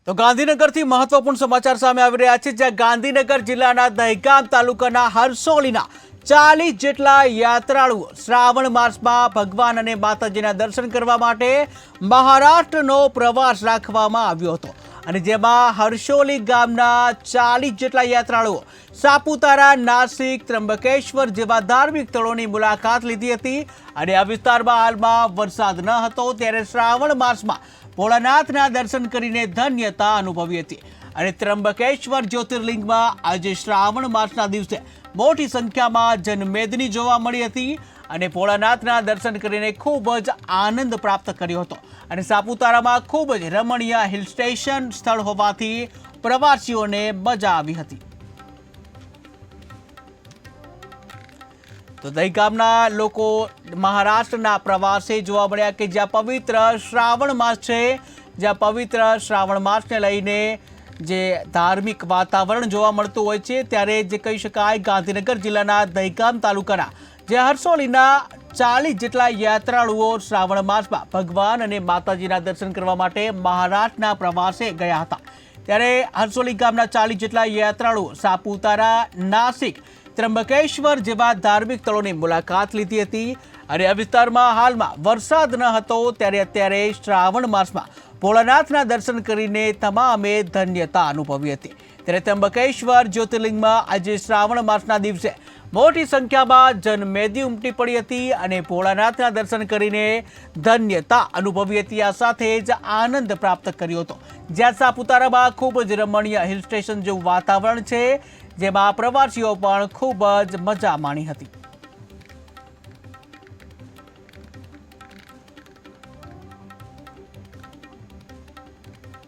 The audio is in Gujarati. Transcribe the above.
તો ગાંધીનગરથી મહત્વપૂર્ણ સમાચાર સામે આવી રહ્યા છે, જ્યાં ગાંધીનગર જિલ્લાના દહેગામ તાલુકાના હરસોલીના 40 જેટલા યાત્રાળુઓ શ્રાવણ માસમાં ભગવાન અને માતાજીના દર્શન કરવા માટે મહારાષ્ટ્રનો પ્રવાસ રાખવામાં આવ્યો હતો, અને જેમાં હરસોલી ગામના 40 જેટલા યાત્રાળુઓ સાપુતારા, નાસિક, ત્રંબકેશ્વર જેવા ધાર્મિક સ્થળોની મુલાકાત લીધી હતી। અને આ વિસ્તારમાં હાલમાં વરસાદ ન હતો, ત્યારે શ્રાવણ માસમાં ભોળાનાથના દર્શન કરીને ધન્યતા અનુભવી હતી। અને ત્રંબકેશ્વર જ્યોતિર્લિંગમાં આજે શ્રાવણ માસના દિવસે મોટી સંખ્યામાં જનમેદની જોવા મળી હતી, અને ભોળાનાથના દર્શન કરીને ખૂબ જ આનંદ પ્રાપ્ત કર્યો હતો। અને સાપુતારામાં ખૂબ જ રમણીય હિલ સ્ટેશન સ્થળ હોવાથી પ્રવાસીઓને મજા આવી હતી। તો દહેગામના લોકો મહારાષ્ટ્રના પ્રવાસે જોવા મળ્યા, કે જ્યાં પવિત્ર શ્રાવણ માસ છે, જ્યાં પવિત્ર શ્રાવણ માસને લઈને જે ધાર્મિક વાતાવરણ જોવા મળતું હોય છે, ત્યારે જે કહી શકાય ગાંધીનગર જિલ્લાના દહેગામ તાલુકાના જે હરસોલીના 40 જેટલા યાત્રાળુઓ શ્રાવણ માસમાં ભગવાન અને માતાજીના દર્શન કરવા માટે મહારાષ્ટ્રના પ્રવાસે ગયા હતા। ત્યારે હરસોલી ગામના 40 જેટલા યાત્રાળુઓ સાપુતારા, નાસિક, ત્રંબકેશ્વર જેવા ધાર્મિક સ્થળોની મુલાકાત લીધી હતી। અને આ વિસ્તારમાં હાલમાં વરસાદ ન હતો, ત્યારે અત્યારે શ્રાવણ માસમાં ભોળાનાથના દર્શન કરીને તમામે ધન્યતા અનુભવી હતી। ત્યારે ત્રંબકેશ્વર જ્યોતિર્લિંગમાં આજે શ્રાવણ માસના દિવસે મોટી સંખ્યામાં જનમેદની ઉમટી પડી હતી, અને ભોળાનાથના દર્શન કરીને ધન્યતા અનુભવી હતી। આ સાથે જ આનંદ પ્રાપ્ત કર્યો હતો, જ્યાં સાપુતારામાં ખૂબ જ રમણીય હિલ સ્ટેશન જેવું વાતાવરણ છે, જેમાં પ્રવાસીઓ પણ ખૂબ જ મજા માણી હતી।